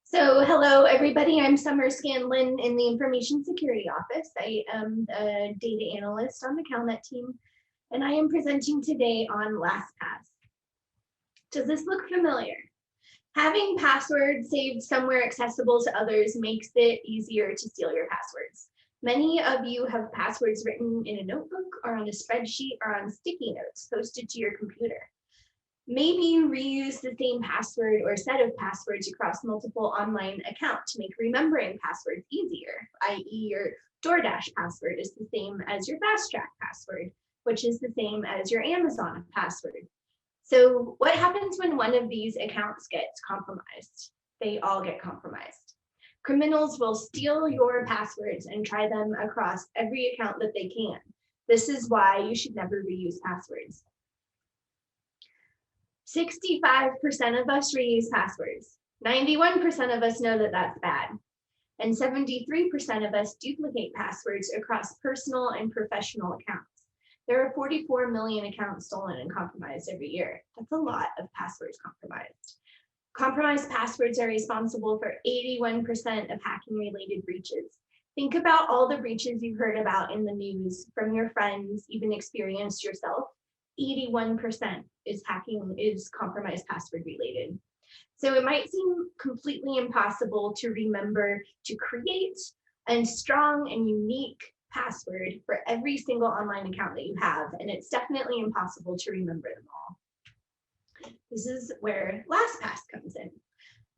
So hello, everybody. I'm Summer Scanlon in the Information Security Office. I am a data analyst on the CalNet team, and I am presenting today on LastPass. Does this look familiar? Having passwords saved somewhere accessible to others makes it easier to steal your passwords. Many of you have passwords written in a notebook or on a spreadsheet or on sticky notes posted to your computer. Maybe you reuse the same password or set of passwords across multiple online accounts to make remembering passwords easier, i.e. your DoorDash password is the same as your Fast Track password, which is the same as your Amazon password. So what happens when one of these accounts gets compromised? They all get compromised. Criminals will steal your passwords and try them across every account that they can. This is why you should never reuse passwords. 65% of us reuse passwords. 91% of us know that that's bad. And 73% of us duplicate passwords across personal and professional accounts. There are 44 million accounts stolen and compromised every year. That's a lot of passwords compromised. Compromised passwords are responsible for 81% of hacking-related breaches. Think about all the breaches you've heard about in the news from your friends, even experienced yourself. 81% is compromised password related. So it might seem completely impossible to remember to create a strong and unique password for every single online account that you have, and it's definitely impossible to remember them all. This is where LastPass comes in.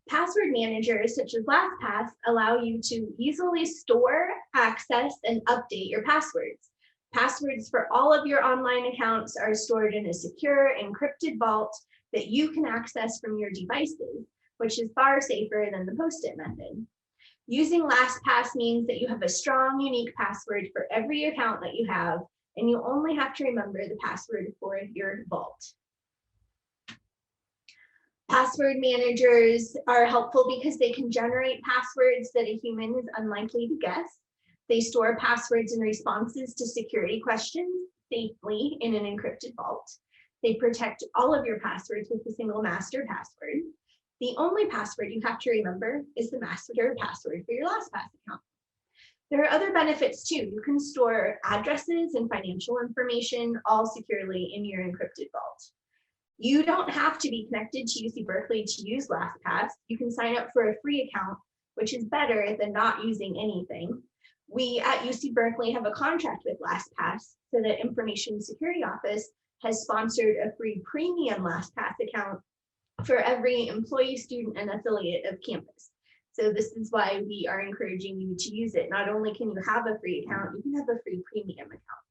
Password managers such as LastPass allow you to easily store, access, and update your passwords. Passwords for all of your online accounts are stored in a secure, encrypted vault that you can access from your devices, which is far safer than the post-it method. Using LastPass means that you have a strong, unique password for every account that you have, and you only have to remember the password for your vault. Password managers are helpful because they can generate passwords that a human is unlikely to guess. They store passwords and responses to security questions safely in an encrypted vault. They protect all of your passwords with a single master password. The only password you have to remember is the master password for your LastPass account. There are other benefits too. You can store addresses and financial information all securely in your encrypted vault. You don't have to be connected to UC Berkeley to use LastPass. You can sign up for a free account, which is better than not using anything. We at UC Berkeley have a contract with LastPass, so the Information Security Office has sponsored a free premium LastPass account for every employee, student, and affiliate of campus. So this is why we are encouraging you to use it. Not only can you have a free account, you can have a free premium account.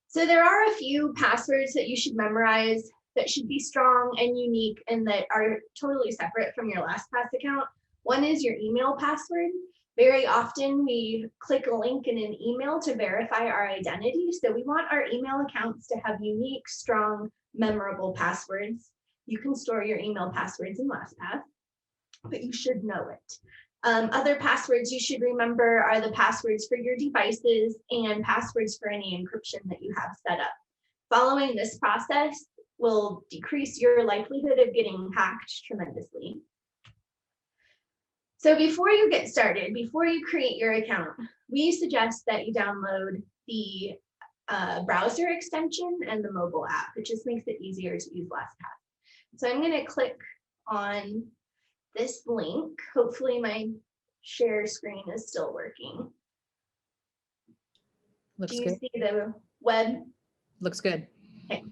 So there are a few passwords that you should memorize that should be strong and unique and that are totally separate from your LastPass account. One is your email password. Very often we click a link in an email to verify our identity. So we want our email accounts to have unique, strong, memorable passwords. You can store your email passwords in LastPass, but you should know it. Other passwords you should remember are the passwords for your devices and passwords for any encryption that you have set up. Following this process will decrease your likelihood of getting hacked tremendously. So before you get started, before you create your account, we suggest that you download the browser extension and the mobile app. It just makes it easier to use LastPass. So I'm going to click on this link. Hopefully my share screen is still working. Looks Do you good. see the web? Looks good. Okay.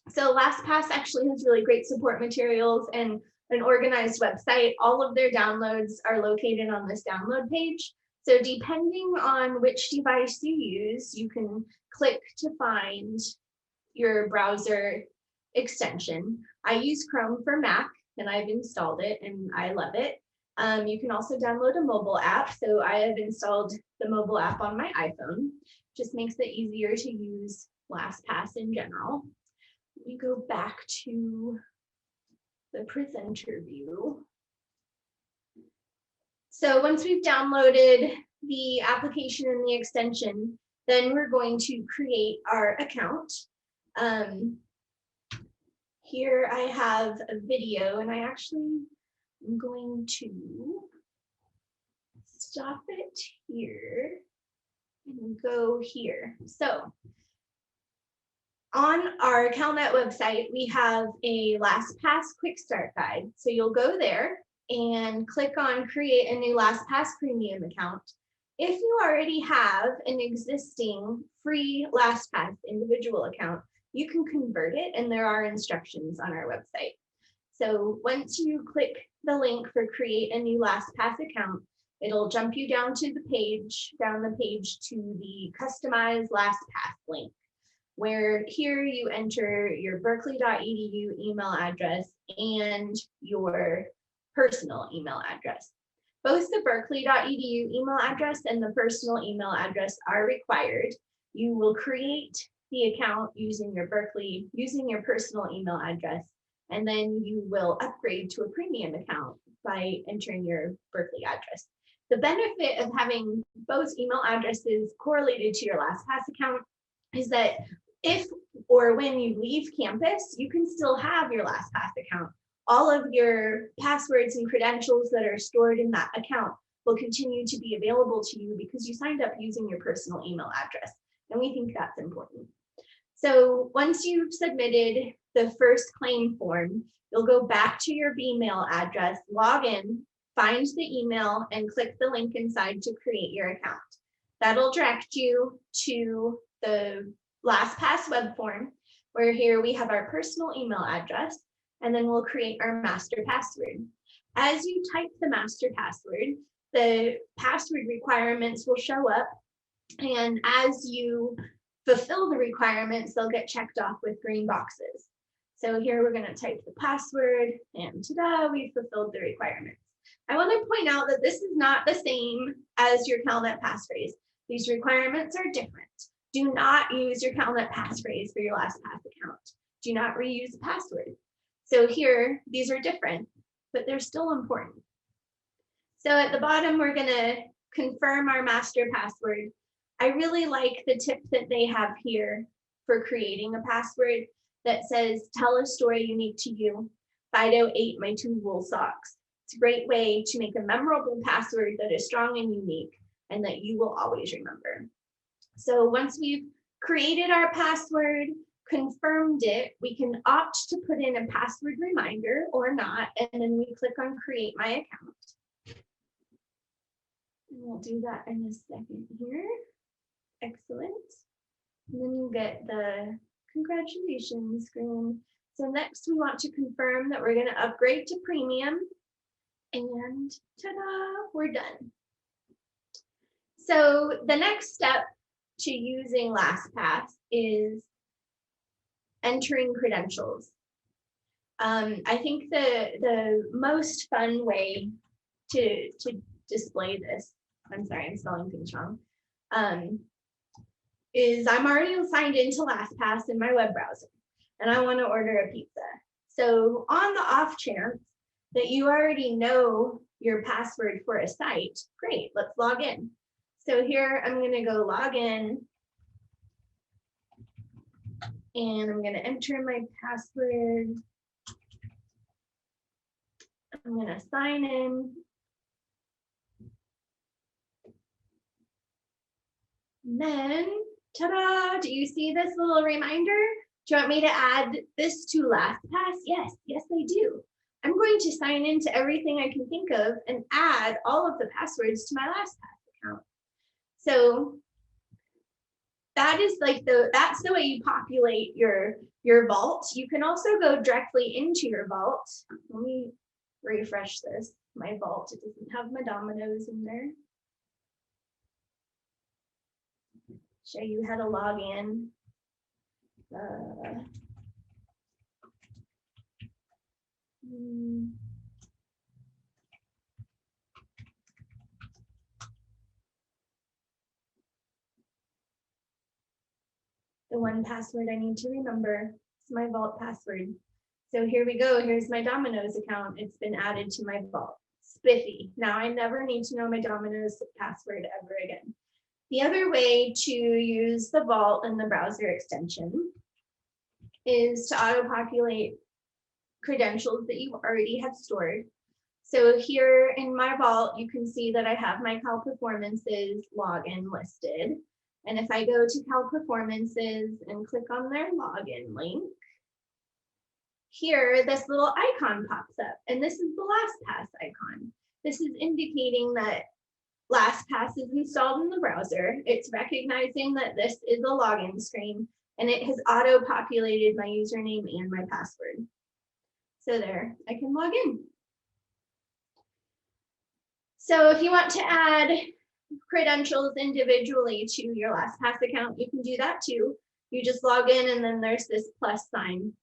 So LastPass actually has really great support materials and an organized website. All of their downloads are located on this download page. So depending on which device you use, you can click to find your browser extension. I use Chrome for Mac and I've installed it and I love it. You can also download a mobile app. So I have installed the mobile app on my iPhone. Just makes it easier to use LastPass in general. We go back to the presenter view. So once we've downloaded the application and the extension, then we're going to create our account. Here I have a video and I actually I'm going to stop it here and go here. So on our CalNet website, we have a LastPass quick start guide. So you'll go there and click on create a new LastPass premium account. If you already have an existing free LastPass individual account, you can convert it, and there are instructions on our website. So once you click the link for create a new LastPass account, it'll jump you down to the page, to the customized LastPass link, where here you enter your berkeley.edu email address and your personal email address. Both the berkeley.edu email address and the personal email address are required. You will create the account using your personal email address, and then you will upgrade to a premium account by entering your Berkeley address. The benefit of having both email addresses correlated to your LastPass account is that if or when you leave campus, you can still have your LastPass account. All of your passwords and credentials that are stored in that account will continue to be available to you because you signed up using your personal email address. And we think that's important. So once you've submitted the first claim form, you'll go back to your Bmail address, log in, find the email, and click the link inside to create your account. That'll direct you to the LastPass web form, where here we have our personal email address, and then we'll create our master password. As you type the master password, the password requirements will show up, and as you fulfill the requirements, they'll get checked off with green boxes. So here we're going to type the password, and ta-da, we fulfilled the requirements. I want to point out that this is not the same as your CalNet passphrase. These requirements are different. Do not use your CalNet passphrase for your LastPass account. Do not reuse the password. So here, these are different, but they're still important. So at the bottom, we're going to confirm our master password. I really like the tip that they have here for creating a password that says, tell a story unique to you. Fido ate my 2 wool socks. It's a great way to make a memorable password that is strong and unique and that you will always remember. So once we've created our password, confirmed it, we can opt to put in a password reminder or not, and then we click on create my account. And we'll do that in a second here. Excellent. And then you get the congratulations screen. So next we want to confirm that we're going to upgrade to premium, and ta-da, we're done. So the next step to using LastPass is entering credentials. I think the most fun way to display this, I'm sorry, I'm spelling things wrong, is I'm already signed into LastPass in my web browser, and I want to order a pizza. So on the off chance that you already know your password for a site, great, let's log in. So here I'm going to go log in, and I'm going to enter my password. I'm going to sign in. And then, ta-da, do you see this little reminder? Do you want me to add this to LastPass? Yes, I do. I'm going to sign into everything I can think of and add all of the passwords to my LastPass account. So that is like that's the way you populate your vault. You can also go directly into your vault. Let me refresh this. My vault, it doesn't have my dominoes in there. Show you how to log in. The one password I need to remember is my vault password. So here we go. Here's my Domino's account. It's been added to my vault. Spiffy. Now I never need to know my Domino's password ever again. The other way to use the vault in the browser extension is to auto-populate credentials that you already have stored. So here in my vault, you can see that I have my Cal Performances login listed. And if I go to Cal Performances and click on their login link, here this little icon pops up, and this is the LastPass icon. This is indicating that LastPass is installed in the browser. It's recognizing that this is a login screen, and it has auto-populated my username and my password. So there, I can log in. So if you want to add credentials individually to your LastPass account, you can do that too. You just log in, and then there's this plus sign.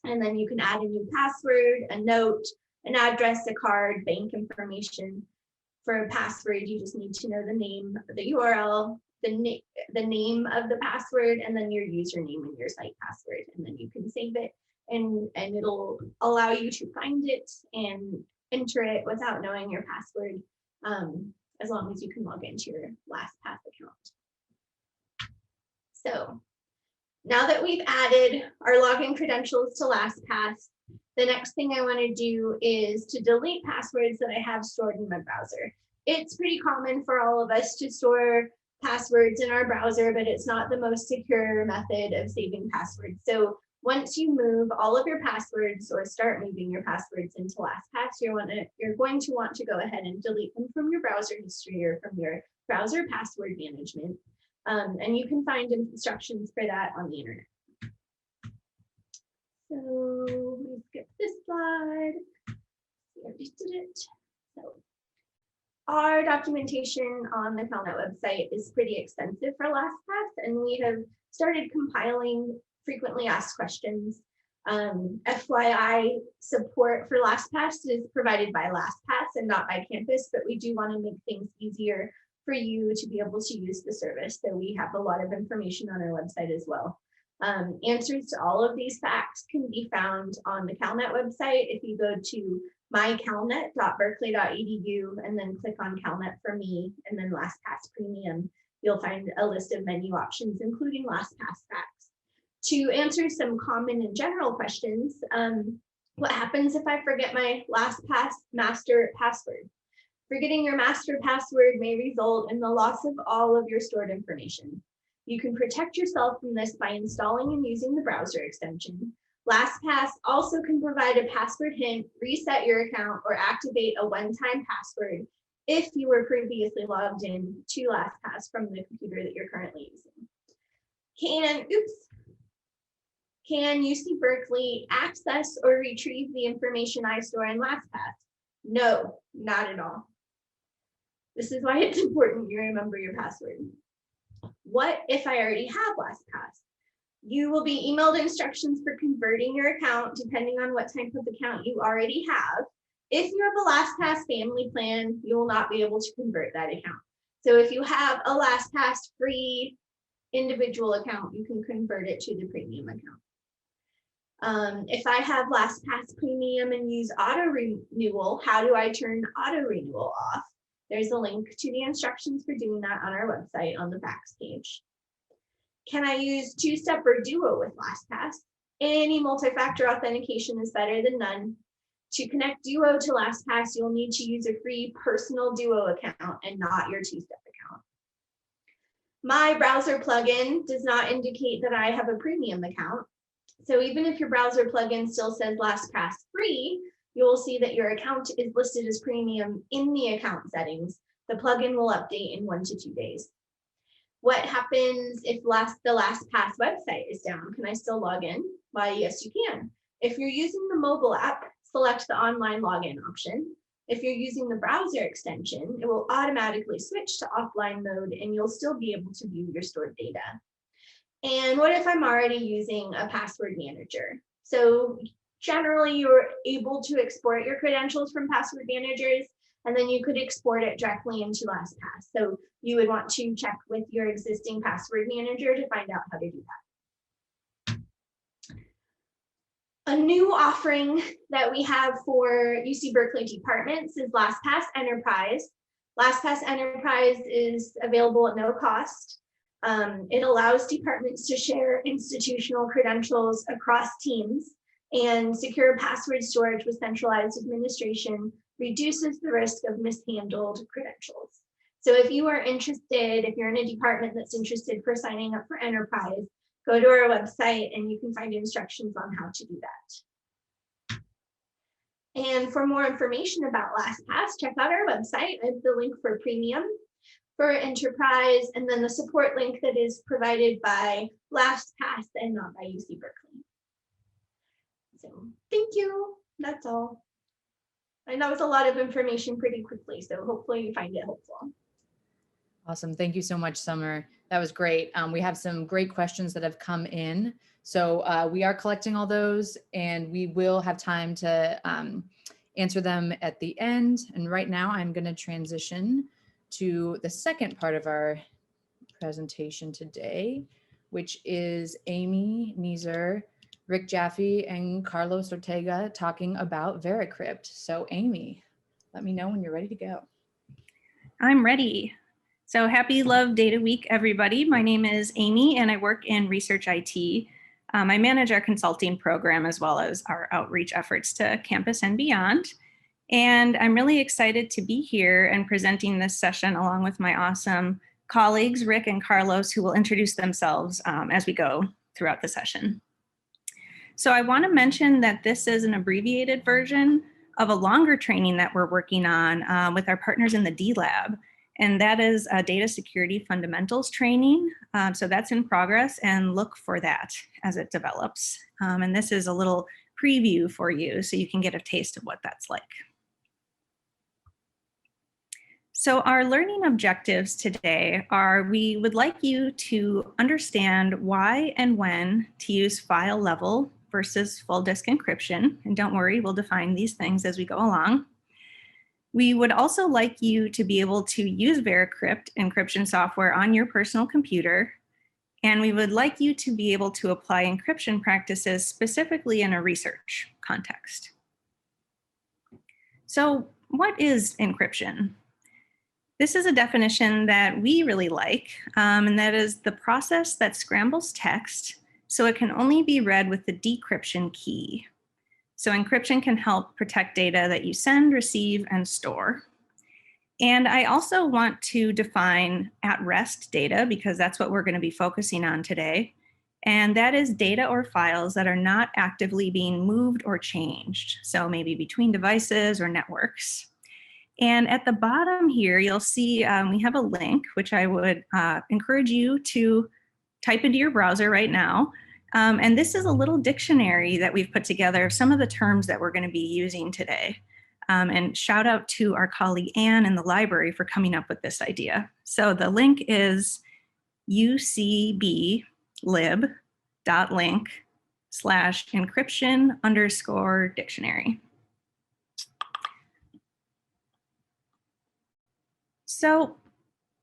And then you can add a new password, a note, an address, a card, bank information. For a password, you just need to know the name, the URL, the name of the password, and then your username and your site password. And then you can save it, and it'll allow you to find it and enter it without knowing your password, as long as you can log into your LastPass account. So now that we've added our login credentials to LastPass, the next thing I want to do is to delete passwords that I have stored in my browser. It's pretty common for all of us to store passwords in our browser, but it's not the most secure method of saving passwords. So once you move all of your passwords or start moving your passwords into LastPass, you're going to want to go ahead and delete them from your browser history or from your browser password management. And you can find instructions for that on the internet. So let me skip this slide. We already did it. So our documentation on the CalNet website is pretty extensive for LastPass, and we have started compiling frequently asked questions. FYI, support for LastPass is provided by LastPass and not by campus, but we do want to make things easier for you to be able to use the service. So we have a lot of information on our website as well. Answers to all of these facts can be found on the CalNet website. If you go to mycalnet.berkeley.edu and then click on CalNet for me and then LastPass Premium, you'll find a list of menu options, including LastPass facts. To answer some common and general questions, what happens if I forget my LastPass master password? Forgetting your master password may result in the loss of all of your stored information. You can protect yourself from this by installing and using the browser extension. LastPass also can provide a password hint, reset your account, or activate a one-time password if you were previously logged in to LastPass from the computer that you're currently using. Can UC Berkeley access or retrieve the information I store in LastPass? No, not at all. This is why it's important you remember your password. What if I already have LastPass? You will be emailed instructions for converting your account depending on what type of account you already have. If you have a LastPass family plan, you will not be able to convert that account. So if you have a LastPass free individual account, you can convert it to the premium account. If I have LastPass Premium and use auto renewal, how do I turn auto renewal off? There's a link to the instructions for doing that on our website on the facts page. Can I use two-step or Duo with LastPass? Any multi-factor authentication is better than none. To connect Duo to LastPass, you'll need to use a free personal Duo account and not your two-step account. My browser plugin does not indicate that I have a premium account. So even if your browser plugin still says LastPass free, you will see that your account is listed as premium in the account settings. The plugin will update in 1 to 2 days. What happens if the LastPass website is down? Can I still log in? Why, yes, you can. If you're using the mobile app, select the online login option. If you're using the browser extension, it will automatically switch to offline mode and you'll still be able to view your stored data. And what if I'm already using a password manager? So generally, you're able to export your credentials from password managers, and then you could export it directly into LastPass. So you would want to check with your existing password manager to find out how to do that. A new offering that we have for UC Berkeley departments is LastPass Enterprise. LastPass Enterprise is available at no cost. It allows departments to share institutional credentials across teams and secure password storage with centralized administration, reduces the risk of mishandled credentials. So if you are interested, if you're in a department that's interested for signing up for enterprise, go to our website and you can find instructions on how to do that. And for more information about LastPass, check out our website. I have the link for premium, for enterprise, and then the support link that is provided by LastPass and not by UC Berkeley. So thank you. That's all. I know it's a lot of information pretty quickly, so hopefully you find it helpful. Awesome. Thank you so much, Summer. That was great. We have some great questions that have come in. So we are collecting all those and we will have time to answer them at the end. And right now I'm going to transition to the second part of our presentation today, which is Amy Neeser, Rick Jaffe, and Carlos Ortega talking about VeraCrypt. So Amy, let me know when you're ready to go. I'm ready. So happy Love Data Week, everybody. My name is Amy and I work in research IT. I manage our consulting program as well as our outreach efforts to campus and beyond. And I'm really excited to be here and presenting this session along with my awesome colleagues, Rick and Carlos, who will introduce themselves as we go throughout the session. So I want to mention that this is an abbreviated version of a longer training that we're working on with our partners in the D Lab. And that is a data security fundamentals training. So that's in progress and look for that as it develops. And this is a little preview for you so you can get a taste of what that's like. So our learning objectives today are we would like you to understand why and when to use file level versus full disk encryption. And don't worry, we'll define these things as we go along. We would also like you to be able to use VeraCrypt encryption software on your personal computer. And we would like you to be able to apply encryption practices specifically in a research context. So what is encryption? This is a definition that we really like, and that is the process that scrambles text so it can only be read with the decryption key. So encryption can help protect data that you send, receive, and store. And I also want to define at-rest data because that's what we're going to be focusing on today. And that is data or files that are not actively being moved or changed. So maybe between devices or networks. And at the bottom here, you'll see we have a link, which I would encourage you to type into your browser right now. And this is a little dictionary that we've put together of some of the terms that we're going to be using today. And shout out to our colleague Anne in the library for coming up with this idea. So the link is ucblib.link/encryption_dictionary. So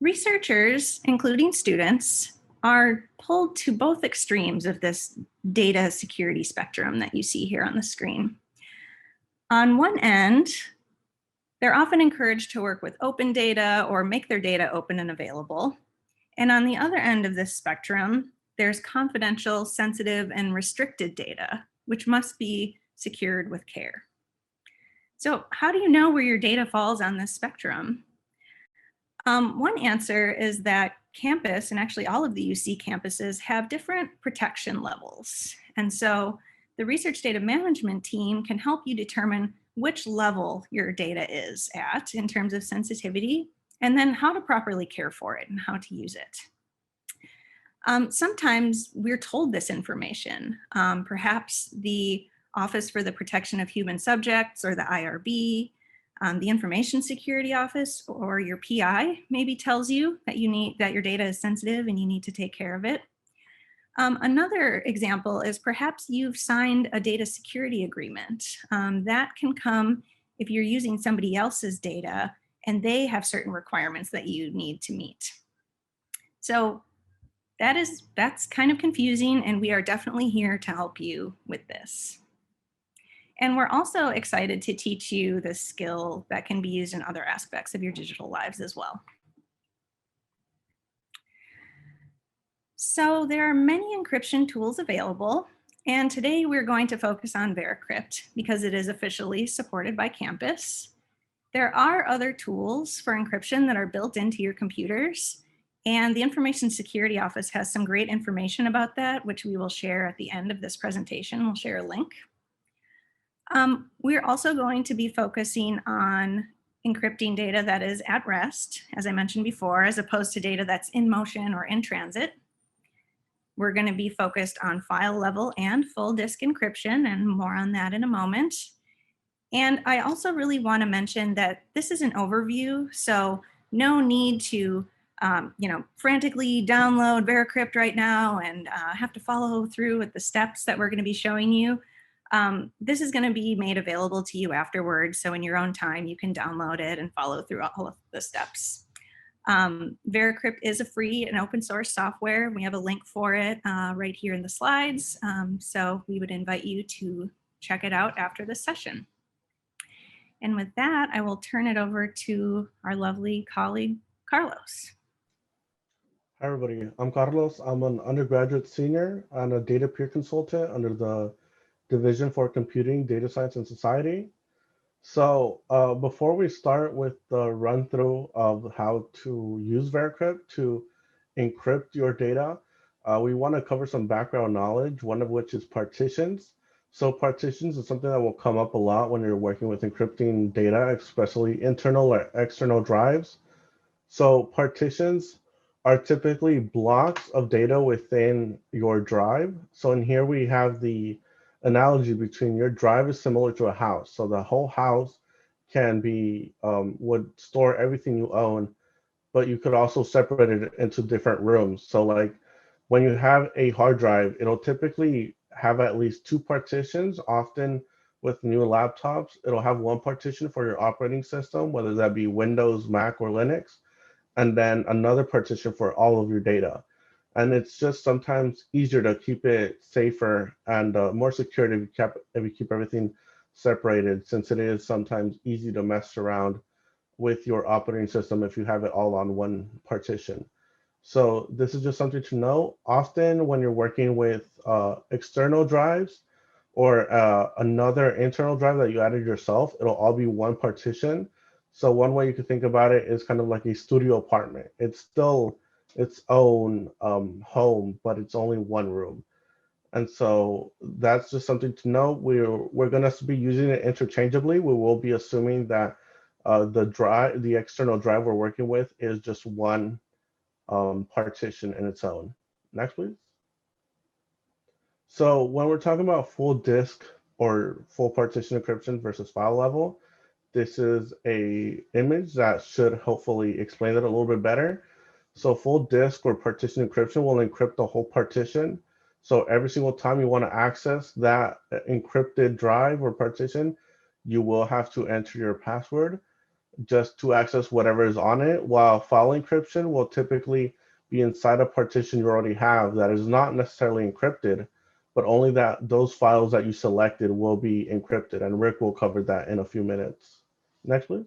researchers, including students, are pulled to both extremes of this data security spectrum that you see here on the screen. On one end, they're often encouraged to work with open data or make their data open and available. And on the other end of this spectrum, there's confidential, sensitive, and restricted data, which must be secured with care. So how do you know where your data falls on this spectrum? One answer is that campus, and actually all of the UC campuses, have different protection levels. And so the research data management team can help you determine which level your data is at in terms of sensitivity, and then how to properly care for it and how to use it. Sometimes we're told this information. Perhaps the Office for the Protection of Human Subjects or the IRB, the Information Security Office or your PI maybe tells you that that your data is sensitive and you need to take care of it. Another example is perhaps you've signed a data security agreement. That can come if you're using somebody else's data and they have certain requirements that you need to meet. So that's kind of confusing, and we are definitely here to help you with this. And we're also excited to teach you this skill that can be used in other aspects of your digital lives as well. So there are many encryption tools available, and today we're going to focus on VeraCrypt because it is officially supported by campus. There are other tools for encryption that are built into your computers, and the Information Security Office has some great information about that, which we will share at the end of this presentation. We'll share a link. We're also going to be focusing on encrypting data that is at rest, as I mentioned before, as opposed to data that's in motion or in transit. We're going to be focused on file level and full disk encryption, and more on that in a moment. And I also really want to mention that this is an overview, so no need to frantically download VeraCrypt right now and have to follow through with the steps that we're going to be showing you. This is going to be made available to you afterwards, so in your own time you can download it and follow through all of the steps. VeraCrypt is a free and open source software. We have a link for it right here in the slides, so we would invite you to check it out after this session. And with that, I will turn it over to our lovely colleague, Carlos. Hi, everybody. I'm Carlos. I'm an undergraduate senior and a data peer consultant under the Division for Computing, Data Science, and Society. So before we start with the run through of how to use VeraCrypt to encrypt your data, we want to cover some background knowledge, one of which is partitions. So partitions is something that will come up a lot when you're working with encrypting data, especially internal or external drives. So partitions are typically blocks of data within your drive. So in here we have the analogy between your drive is similar to a house. So the whole house can be, would store everything you own, but you could also separate it into different rooms. So like when you have a hard drive, it'll typically have at least 2 partitions. Often with new laptops, it'll have 1 partition for your operating system, whether that be Windows, Mac, or Linux, and then another partition for all of your data. And it's just sometimes easier to keep it safer and more secure if you keep everything separated, since it is sometimes easy to mess around with your operating system if you have it all on one partition. So this is just something to know. Often when you're working with external drives or another internal drive that you added yourself, it'll all be 1 partition. So one way you could think about it is kind of like a studio apartment. It's still its own home, but it's only 1 room. And so that's just something to know. We're going to be using it interchangeably. We will be assuming that the external drive we're working with is just 1 partition in its own. Next, please. So when we're talking about full disk or full partition encryption versus file level, this is a image that should hopefully explain it a little bit better. So full disk or partition encryption will encrypt the whole partition. So every single time you want to access that encrypted drive or partition, you will have to enter your password just to access whatever is on it, while file encryption will typically be inside a partition you already have that is not necessarily encrypted, but only that those files that you selected will be encrypted. And Rick will cover that in a few minutes. Next, please.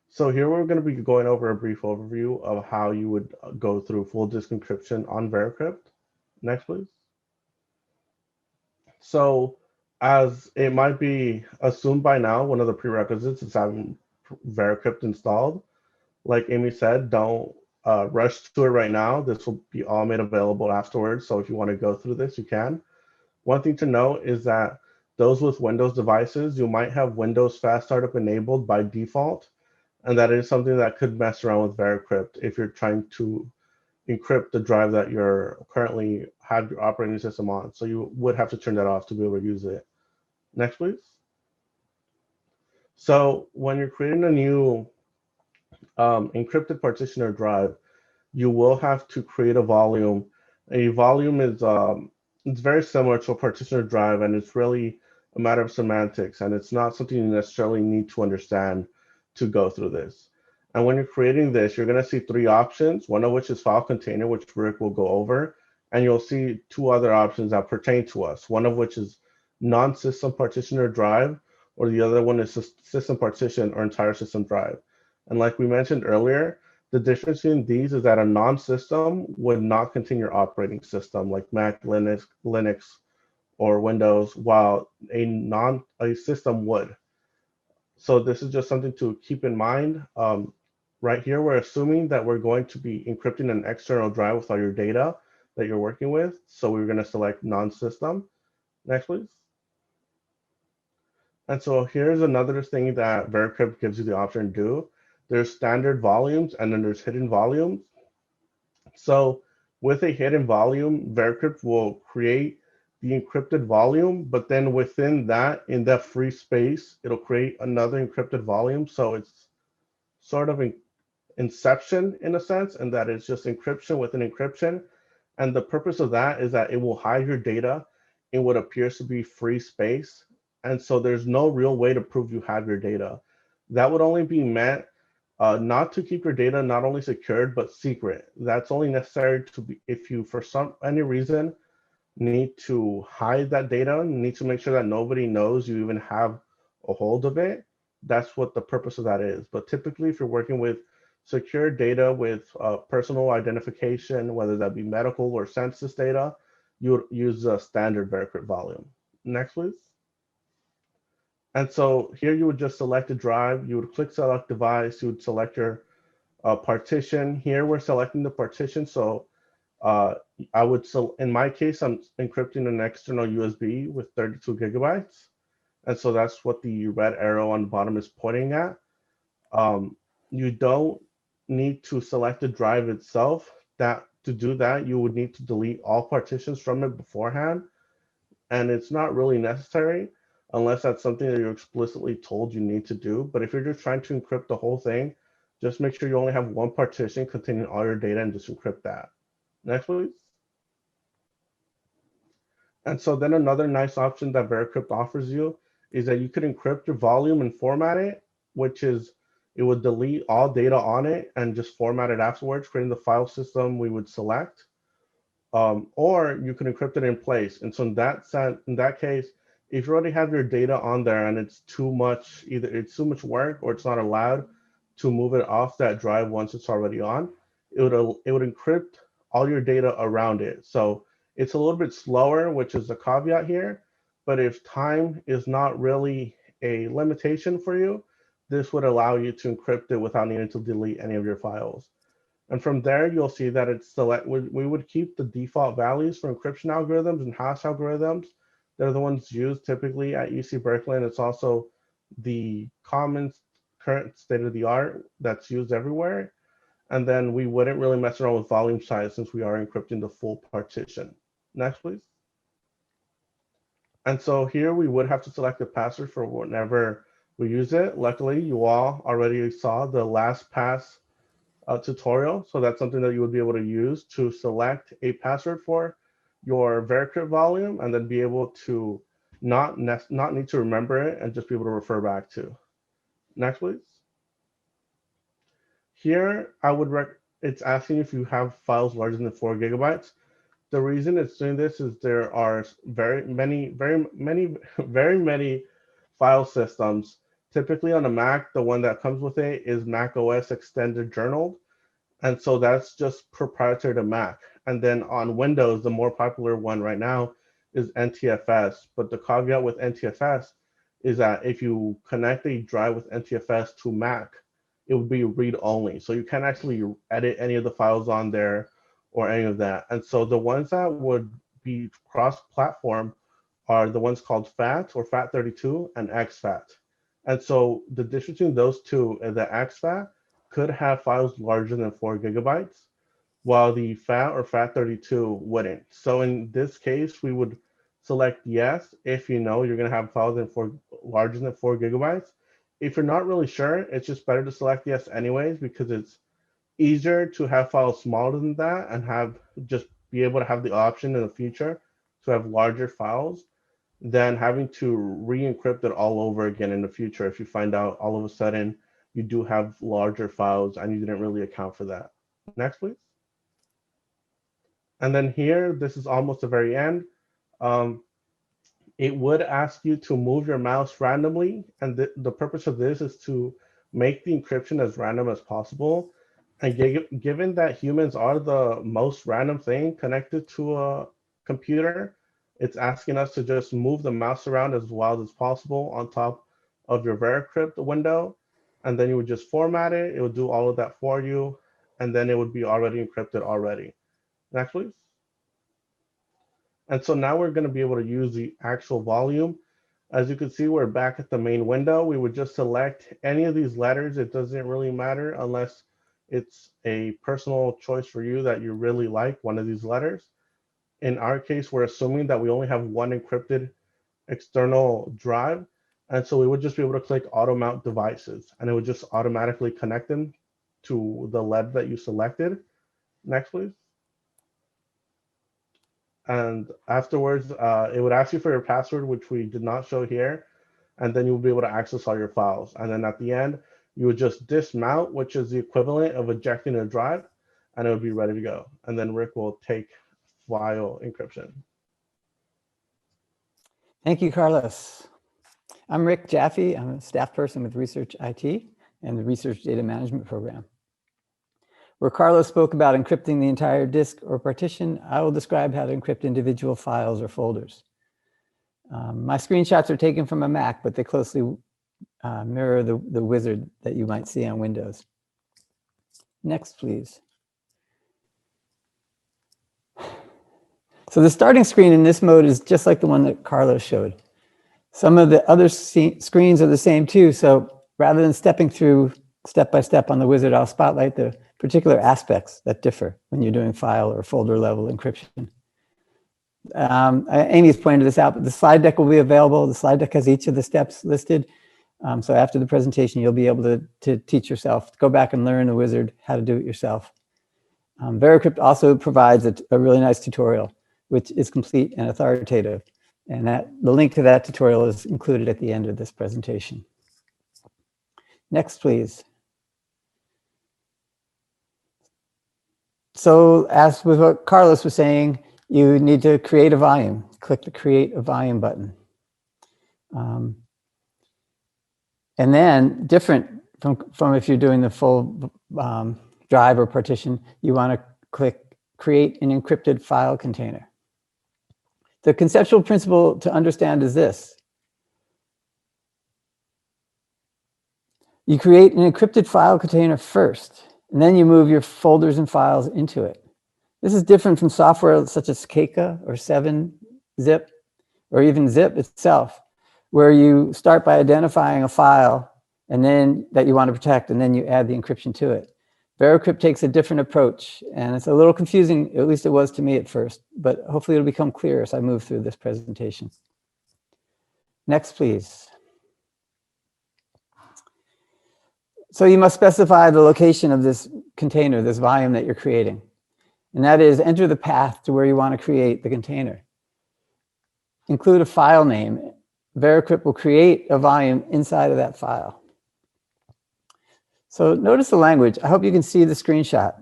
So here we're going to be going over a brief overview of how you would go through full disk encryption on VeraCrypt. Next, please. So as it might be assumed by now, one of the prerequisites is having VeraCrypt installed. Like Amy said, don't rush to it right now. This will be all made available afterwards. So if you want to go through this, you can. One thing to note is that those with Windows devices, you might have Windows Fast Startup enabled by default. And that is something that could mess around with VeraCrypt if you're trying to encrypt the drive that you're currently have your operating system on. So you would have to turn that off to be able to use it. Next, please. So when you're creating a new encrypted partition or drive, you will have to create a volume. A volume is it's very similar to a partition or drive, and it's really a matter of semantics, and it's not something you necessarily need to understand to go through this. And when you're creating this, you're going to see 3 options, one of which is file container, which Rick will go over, and you'll see 2 other options that pertain to us, one of which is non-system partition or drive, or the other one is system partition or entire system drive. And like we mentioned earlier, the difference in these is that a non-system would not contain your operating system like Mac, Linux, or Windows, while a system would. So this is just something to keep in mind. Right here, we're assuming that we're going to be encrypting an external drive with all your data that you're working with. So we're going to select non-system. Next, please. And so here's another thing that VeraCrypt gives you the option to do. There's standard volumes and then there's hidden volumes. So with a hidden volume, VeraCrypt will create the encrypted volume, but then within that, in that free space, it'll create another encrypted volume. So it's sort of an inception in a sense, and that it's just encryption within encryption. And the purpose of that is that it will hide your data in what appears to be free space. And so there's no real way to prove you have your data. That would only be meant not to keep your data not only secured, but secret. That's only necessary to be if you, for any reason, need to hide that data, need to make sure that nobody knows you even have a hold of it. That's what the purpose of that is. But typically, if you're working with secure data with personal identification, whether that be medical or census data, you would use a standard VeraCrypt volume. Next, please. And so here you would just select a drive, you would click select device, you would select your partition. Here we're selecting the partition. So I would, in my case, I'm encrypting an external USB with 32 gigabytes. And so that's what the red arrow on the bottom is pointing at. You don't need to select the drive itself. To do that, you would need to delete all partitions from it beforehand. And it's not really necessary unless that's something that you're explicitly told you need to do. But if you're just trying to encrypt the whole thing, just make sure you only have one partition containing all your data and just encrypt that. Next, please. And so then another nice option that VeraCrypt offers you is that you could encrypt your volume and format it, which is it would delete all data on it and just format it afterwards, creating the file system we would select. Or you can encrypt it in place. And so in that case, if you already have your data on there and it's too much, either it's too much work or it's not allowed to move it off that drive once it's already on, it would encrypt all your data around it. So it's a little bit slower, which is a caveat here. But if time is not really a limitation for you, this would allow you to encrypt it without needing to delete any of your files. And from there, you'll see that it's we would keep the default values for encryption algorithms and hash algorithms. They're the ones used typically at UC Berkeley, and it's also the common current state of the art that's used everywhere. And then we wouldn't really mess around with volume size since we are encrypting the full partition. Next, please. And so here we would have to select a password for whenever we use it. Luckily, you all already saw the LastPass tutorial. So that's something that you would be able to use to select a password for your VeraCrypt volume and then be able to not need to remember it and just be able to refer back to. Next, please. Here, it's asking if you have files larger than 4 gigabytes. The reason it's doing this is there are very many file systems. Typically on a Mac, the one that comes with it is Mac OS Extended Journaled. And so that's just proprietary to Mac. And then on Windows, the more popular one right now is NTFS. But the caveat with NTFS is that if you connect a drive with NTFS to Mac, it would be read only. So you can't actually edit any of the files on there or any of that. And so the ones that would be cross-platform are the ones called FAT or FAT32 and exFAT. And so the difference between those two is that exFAT could have files larger than 4 gigabytes, while the FAT or FAT32 wouldn't. So in this case, we would select yes if you know you're going to have files larger than 4 gigabytes. If you're not really sure, it's just better to select yes anyways, because it's easier to have files smaller than that and just be able to have the option in the future to have larger files than having to re-encrypt it all over again in the future if you find out all of a sudden you do have larger files and you didn't really account for that. Next, please. And then here, this is almost the very end. It would ask you to move your mouse randomly. And the purpose of this is to make the encryption as random as possible. And given that humans are the most random thing connected to a computer, it's asking us to just move the mouse around as wild as possible on top of your VeraCrypt window, and then you would just format it. It would do all of that for you, and then it would be already encrypted already. Next, please. And so now we're going to be able to use the actual volume. As you can see, we're back at the main window. We would just select any of these letters. It doesn't really matter unless it's a personal choice for you that you really like one of these letters. In our case, we're assuming that we only have one encrypted external drive. And so we would just be able to click auto mount devices, and it would just automatically connect them to the lead that you selected. Next, please. And afterwards, it would ask you for your password, which we did not show here. And then you'll be able to access all your files. And then at the end, you would just dismount, which is the equivalent of ejecting a drive, and it would be ready to go. And then Rick will take file encryption. Thank you, Carlos. I'm Rick Jaffe. I'm a staff person with Research IT and the Research Data Management Program. Where Carlos spoke about encrypting the entire disk or partition, I will describe how to encrypt individual files or folders. My screenshots are taken from a Mac, but they closely mirror the wizard that you might see on Windows. Next, please. So the starting screen in this mode is just like the one that Carlos showed. Some of the other screens are the same too, so rather than stepping through step by step on the wizard, I'll spotlight the particular aspects that differ when you're doing file or folder level encryption. Amy's pointed this out, but the slide deck will be available. The slide deck has each of the steps listed. So after the presentation, you'll be able to teach yourself, go back and learn the wizard, how to do it yourself. VeraCrypt also provides a really nice tutorial, which is complete and authoritative. And the link to that tutorial is included at the end of this presentation. Next, please. So as with what Carlos was saying, you need to create a volume. Click the Create a Volume button. And then different from if you're doing the full drive or partition, you want to click Create an Encrypted File Container. The conceptual principle to understand is this. You create an encrypted file container first, and then you move your folders and files into it. This is different from software such as Keka or 7-Zip, or even Zip itself, where you start by identifying a file and then that you want to protect, and then you add the encryption to it. VeraCrypt takes a different approach, and it's a little confusing, at least it was to me at first, but hopefully it'll become clear as I move through this presentation. Next, please. So you must specify the location of this container, this volume that you're creating. And that is, enter the path to where you want to create the container. Include a file name. VeraCrypt will create a volume inside of that file. So notice the language. I hope you can see the screenshot.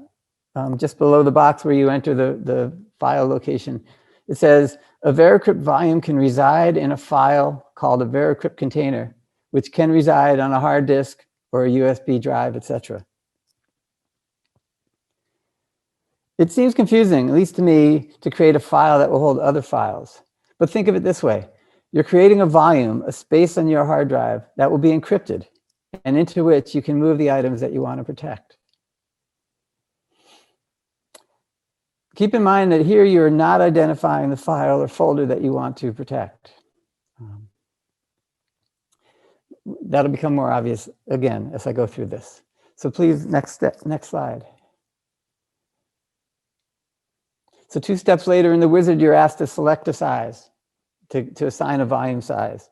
Just below the box where you enter the file location, it says, a VeraCrypt volume can reside in a file called a VeraCrypt container, which can reside on a hard disk or a USB drive, etc. It seems confusing, at least to me, to create a file that will hold other files. But think of it this way. You're creating a volume, a space on your hard drive that will be encrypted, and into which you can move the items that you want to protect. Keep in mind that here you're not identifying the file or folder that you want to protect. That'll become more obvious again as I go through this. So please, next slide. So 2 steps later in the wizard, you're asked to select a size, to assign a volume size.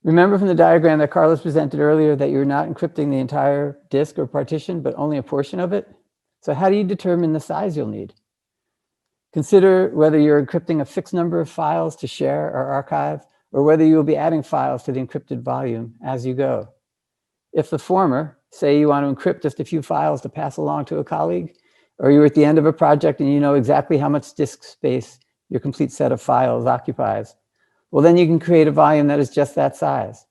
Remember from the diagram that Carlos presented earlier that you're not encrypting the entire disk or partition, but only a portion of it? So how do you determine the size you'll need? Consider whether you're encrypting a fixed number of files to share or archive, or whether you will be adding files to the encrypted volume as you go. If the former, say you want to encrypt just a few files to pass along to a colleague, or you're at the end of a project and you know exactly how much disk space your complete set of files occupies, well, then you can create a volume that is just that size.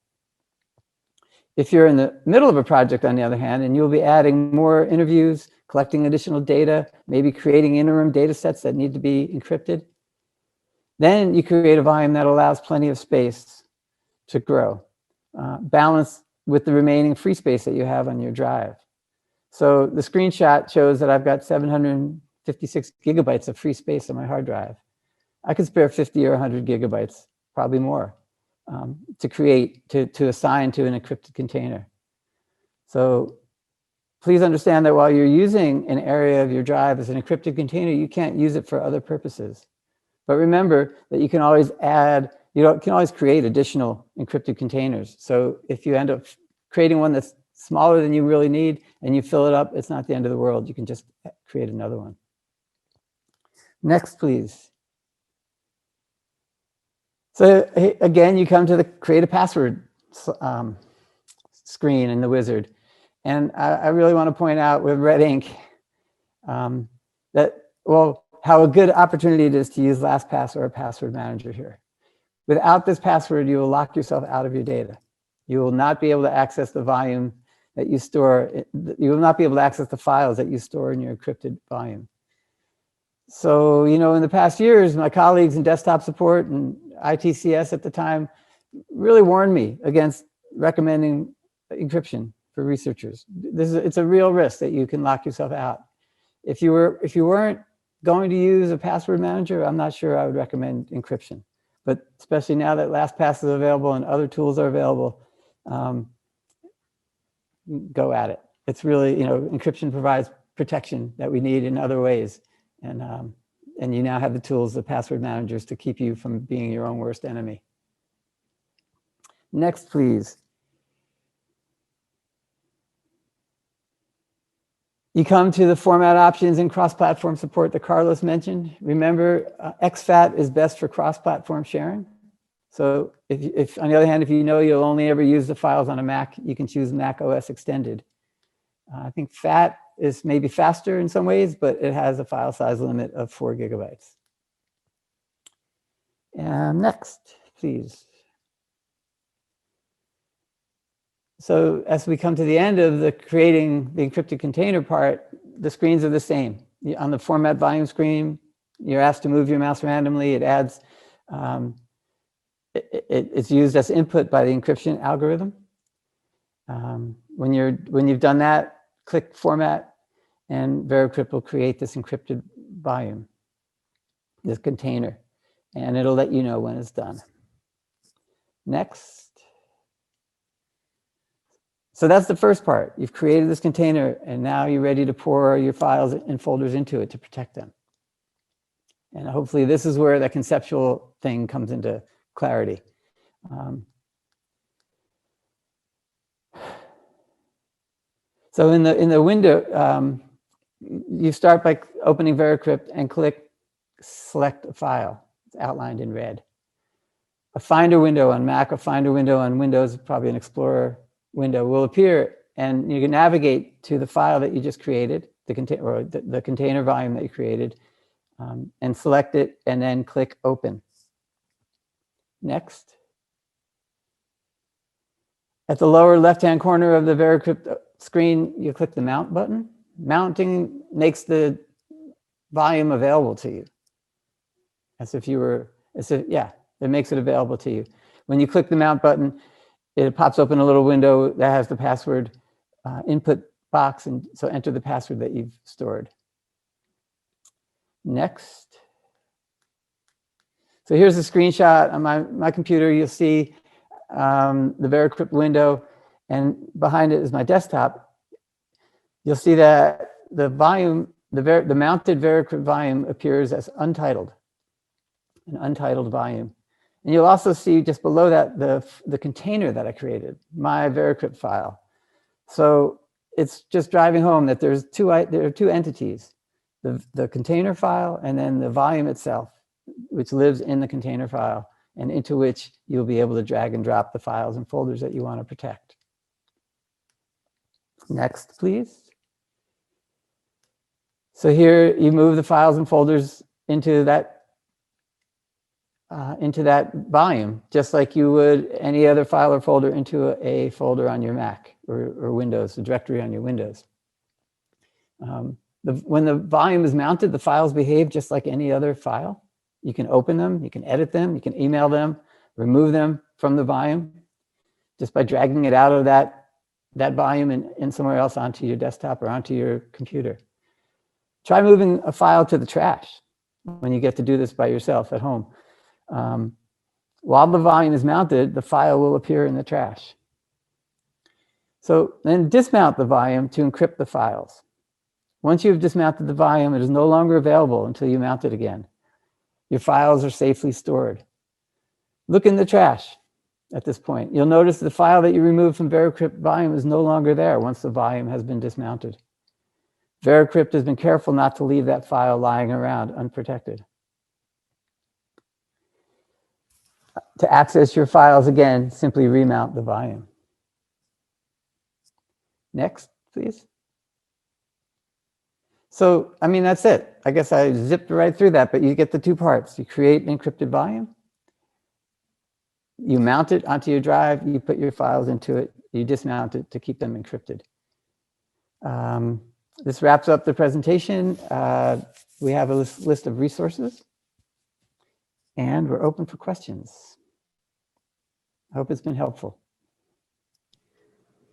If you're in the middle of a project, on the other hand, and you'll be adding more interviews, collecting additional data, maybe creating interim data sets that need to be encrypted, then you create a volume that allows plenty of space to grow, balanced with the remaining free space that you have on your drive. So the screenshot shows that I've got 756 gigabytes of free space on my hard drive. I could spare 50 or 100 gigabytes, probably more, to create, to assign to an encrypted container. So please understand that while you're using an area of your drive as an encrypted container, you can't use it for other purposes. But remember that you can always add, you can always create additional encrypted containers. So if you end up creating one that's smaller than you really need and you fill it up, it's not the end of the world. You can just create another one. Next, please. So again, you come to the create a password screen in the wizard. And I really want to point out with red ink that, well, how a good opportunity it is to use LastPass or a password manager here. Without this password, you will lock yourself out of your data. You will not be able to access the volume that you store. You will not be able to access the files that you store in your encrypted volume. So, you know, in the past years, my colleagues in desktop support and ITCS at the time really warned me against recommending encryption for researchers. It's a real risk that you can lock yourself out. If you weren't going to use a password manager, I'm not sure I would recommend encryption. But especially now that LastPass is available and other tools are available, go at it. It's really, you know, encryption provides protection that we need in other ways. And you now have the tools, the password managers, to keep you from being your own worst enemy. Next, please. You come to the format options and cross-platform support that Carlos mentioned. Remember, exFAT is best for cross-platform sharing. So if on the other hand, if you know you'll only ever use the files on a Mac, you can choose Mac OS Extended. I think FAT is maybe faster in some ways, but it has a file size limit of 4 gigabytes. And next, please. So as we come to the end of the creating the encrypted container part, the screens are the same. On the format volume screen, you're asked to move your mouse randomly. It adds, it's used as input by the encryption algorithm. When you've done that, click format, and VeraCrypt will create this encrypted volume, this container, and it'll let you know when it's done. Next. So that's the first part. You've created this container, and now you're ready to pour your files and folders into it to protect them. And hopefully this is where the conceptual thing comes into clarity. So in the window, you start by opening VeraCrypt and click select a file. It's outlined in red. A Finder window on Mac, a Finder window on Windows, probably an Explorer window will appear, and you can navigate to the file that you just created, the container volume that you created, and select it, and then click Open. Next. At the lower left-hand corner of the VeraCrypt screen, you click the Mount button. Mounting makes the volume available to you. As if you were, yeah, it makes it available to you. When you click the Mount button, it pops open a little window that has the password input box, and so enter the password that you've stored. Next. So here's a screenshot on my computer. You'll see the VeraCrypt window, and behind it is my desktop. You'll see that the volume, the mounted VeraCrypt volume appears as untitled, an untitled volume. And you'll also see just below that the container that I created, my VeraCrypt file. So it's just driving home that there are two entities, the container file and then the volume itself, which lives in the container file and into which you'll be able to drag and drop the files and folders that you want to protect. Next, please. So here you move the files and folders into that volume, just like you would any other file or folder into a folder on your Mac or Windows, a directory on your Windows. When the volume is mounted, the files behave just like any other file. You can open them, you can edit them, you can email them, remove them, from the volume just by dragging it out of that volume and somewhere else onto your desktop or onto your computer. Try moving a file to the trash when you get to do this by yourself at home. While the volume is mounted, the file will appear in the trash. So then dismount the volume to encrypt the files. Once you've dismounted the volume, it is no longer available until you mount it again. Your files are safely stored. Look in the trash at this point. You'll notice the file that you removed from VeraCrypt volume is no longer there once the volume has been dismounted. VeraCrypt has been careful not to leave that file lying around unprotected. To access your files again, simply remount the volume. Next, please. So, I mean, that's it. I guess I zipped right through that, but you get the two parts. You create an encrypted volume, you mount it onto your drive, you put your files into it, you dismount it to keep them encrypted. This wraps up the presentation. We have a list of resources, and we're open for questions. I hope it's been helpful.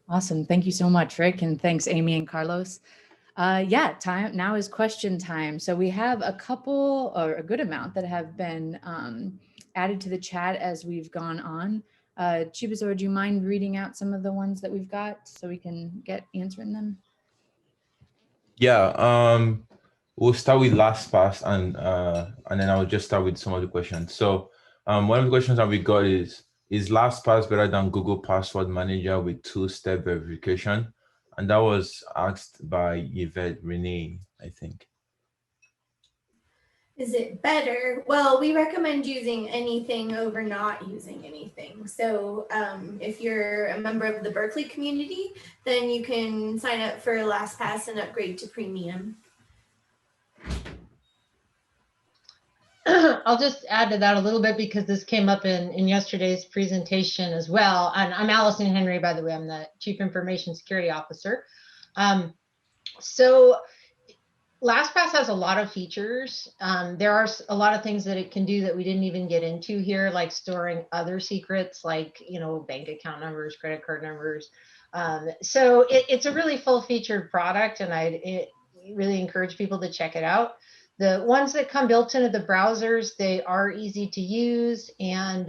Awesome. Thank you so much, Rick. And thanks, Amy and Carlos. Yeah, now is question time. So we have a couple or a good amount that have been added to the chat as we've gone on. Chibuzo, do you mind reading out some of the ones that we've got so we can get answering them? Yeah, we'll start with LastPass and then I'll just start with some of the questions. So one of the questions that we got is LastPass better than Google Password Manager with two-step verification? And that was asked by Yvette Renee, I think. Is it better? Well, we recommend using anything over not using anything. So if you're a member of the Berkeley community, then you can sign up for LastPass and upgrade to premium. I'll just add to that a little bit because this came up in yesterday's presentation as well. And I'm Allison Henry, by the way. I'm the Chief Information Security Officer. So LastPass has a lot of features. There are a lot of things that it can do that we didn't even get into here, like storing other secrets, like, you know, bank account numbers, credit card numbers. So it's a really full-featured product, and I really encourage people to check it out. The ones that come built into the browsers, they are easy to use, and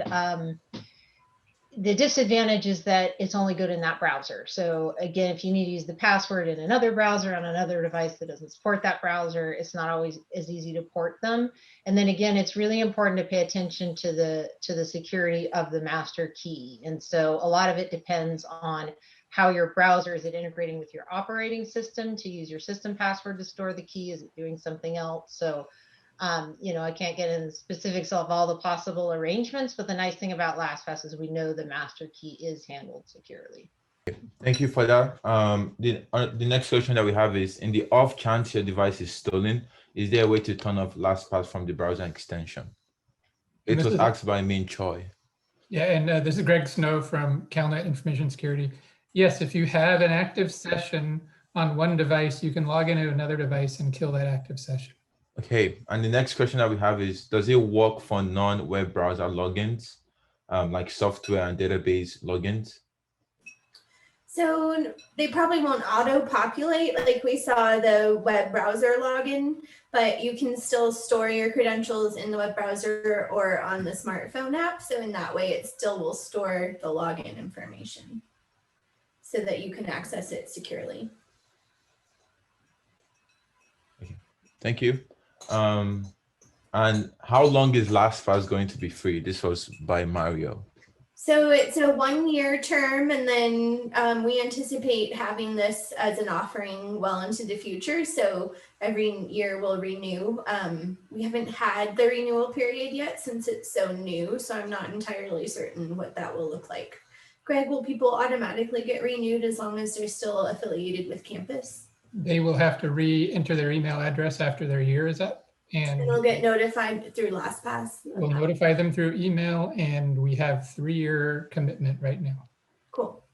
the disadvantage is that it's only good in that browser. So again, if you need to use the password in another browser on another device that doesn't support that browser, it's not always as easy to port them. And then again, it's really important to pay attention to the security of the master key. And so a lot of it depends on how your browser, is it integrating with your operating system to use your system password to store the key? Is it doing something else? So you know, I can't get into the specifics of all the possible arrangements, but the nice thing about LastPass is we know the master key is handled securely. Thank you for that. The next question that we have is, in the off chance your device is stolen, is there a way to turn off LastPass from the browser extension? It was asked by Min Choi. Yeah, and this is Greg Snow from CalNet Information Security. Yes, if you have an active session on one device, you can log into another device and kill that active session. Okay, and the next question that we have is, does it work for non-web browser logins, like software and database logins? So they probably won't auto-populate like we saw the web browser login, but you can still store your credentials in the web browser or on the smartphone app. So in that way, it still will store the login information so that you can access it securely. Okay. Thank you. And how long is LastPass going to be free? This was by Mario. So it's a 1-year term, and then we anticipate having this as an offering well into the future. So every year we'll renew. We haven't had the renewal period yet since it's so new, so I'm not entirely certain what that will look like. Greg, will people automatically get renewed as long as they're still affiliated with campus? They will have to re-enter their email address after their year is up. And they'll get notified through LastPass. We'll notify them through email, and we have 3-year commitment right now. Cool.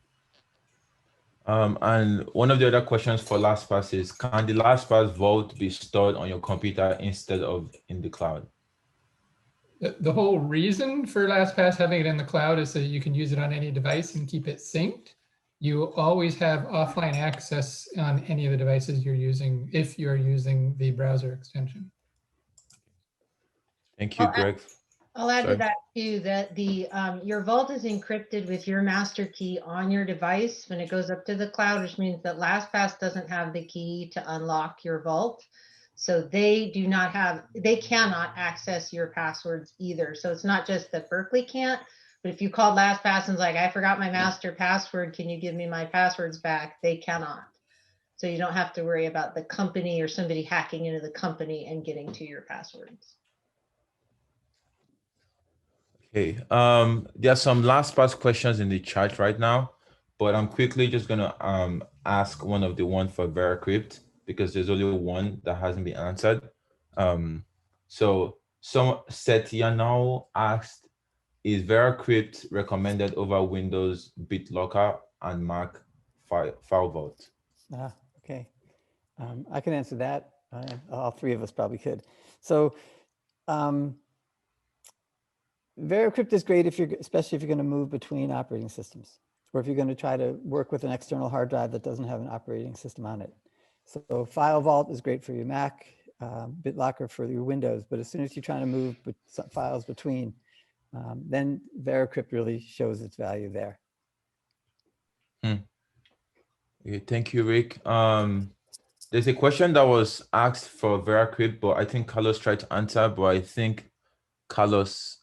And one of the other questions for LastPass is, can the LastPass vault be stored on your computer instead of in the cloud? The whole reason for LastPass having it in the cloud is so you can use it on any device and keep it synced. You always have offline access on any of the devices you're using if you're using the browser extension. Thank you, Greg. I'll add to Sorry. that too, that the your vault is encrypted with your master key on your device when it goes up to the cloud, which means that LastPass doesn't have the key to unlock your vault. So they cannot access your passwords either. So it's not just that Berkeley can't, but if you called LastPass and like, I forgot my master password, can you give me my passwords back? They cannot. So you don't have to worry about the company or somebody hacking into the company and getting to your passwords. Okay, there are some LastPass questions in the chat right now, but I'm quickly just gonna ask one of the one for VeraCrypt because there's only one that hasn't been answered. So Setianao asked, is VeraCrypt recommended over Windows BitLocker and Mac FileVault? Okay. I can answer that. All three of us probably could. So VeraCrypt is great especially if you're going to move between operating systems, or if you're going to try to work with an external hard drive that doesn't have an operating system on it. So FileVault is great for your Mac, BitLocker for your Windows, but as soon as you're trying to move files between, then VeraCrypt really shows its value there. Okay, thank you, Rick. There's a question that was asked for VeraCrypt, but I think Carlos tried to answer, but I think Carlos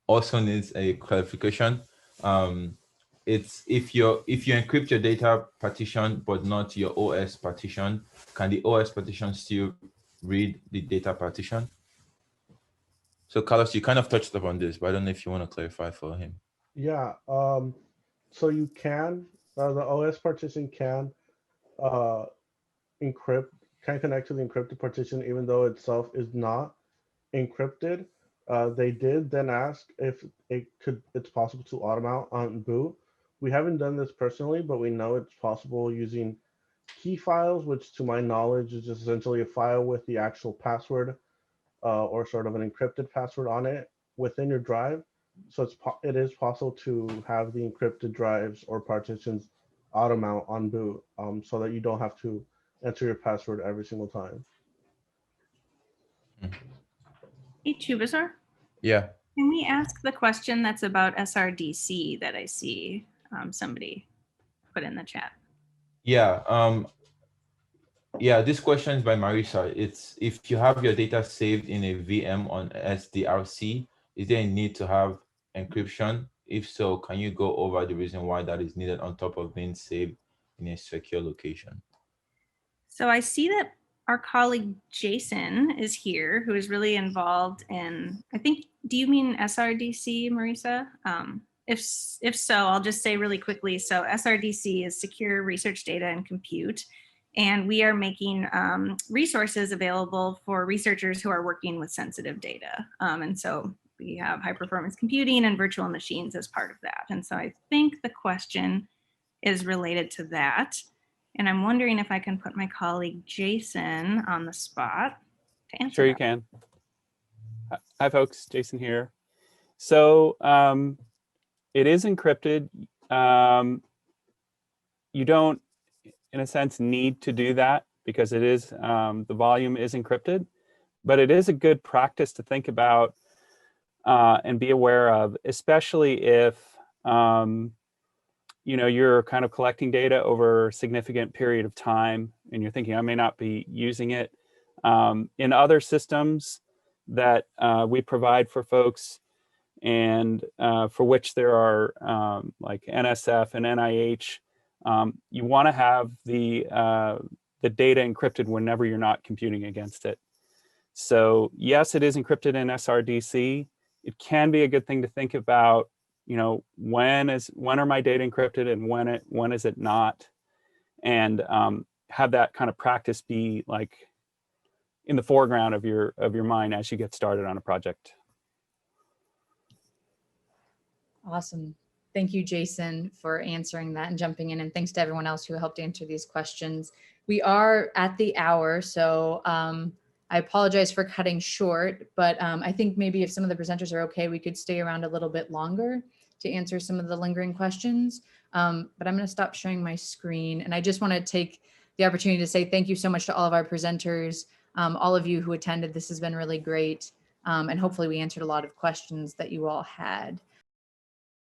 also needs a clarification. It's if you encrypt your data partition but not your OS partition, can the OS partition still read the data partition? So Carlos, you kind of touched upon this, but I don't know if you want to clarify for him. Yeah, so you can, the OS partition can can connect to the encrypted partition even though itself is not encrypted. They did then ask if it's possible to automate on boot. We haven't done this personally, but we know it's possible using key files, which to my knowledge is just essentially a file with the actual password or sort of an encrypted password on it within your drive. So it is possible to have the encrypted drives or partitions automount on boot so that you don't have to enter your password every single time. Hey, Chubasar, Yeah. can we ask the question that's about SRDC that I see somebody put in the chat? Yeah. Yeah, this question is by Marisa. It's if you have your data saved in a VM on SDRC, is there a need to have encryption? If so, can you go over the reason why that is needed on top of being saved in a secure location? So I see that our colleague Jason is here, who is really involved in, I think, do you mean SRDC, Marisa? If so, I'll just say really quickly. So SRDC is Secure Research Data and Compute. And we are making resources available for researchers who are working with sensitive data. And so we have high performance computing and virtual machines as part of that. And so I think the question is related to that. And I'm wondering if I can put my colleague Jason on the spot to answer. Sure, you can. Hi, folks. Jason here. So it is encrypted. You don't, in a sense, need to do that because it is the volume is encrypted, but it is a good practice to think about and be aware of, especially if you know, you're kind of collecting data over a significant period of time and you're thinking, I may not be using it. In other systems that we provide for folks and for which there are like NSF and NIH, you want to have the data encrypted whenever you're not computing against it. So yes, it is encrypted in SRDC. It can be a good thing to think about, you know, when are my data encrypted and when is it not, and have that kind of practice be like in the foreground of your mind as you get started on a project. Awesome. Thank you, Jason, for answering that and jumping in. And thanks to everyone else who helped answer these questions. We are at the hour, so I apologize for cutting short, but I think maybe if some of the presenters are okay, we could stay around a little bit longer to answer some of the lingering questions. But I'm going to stop sharing my screen. And I just want to take the opportunity to say thank you so much to all of our presenters, all of you who attended. This has been really great. And hopefully we answered a lot of questions that you all had.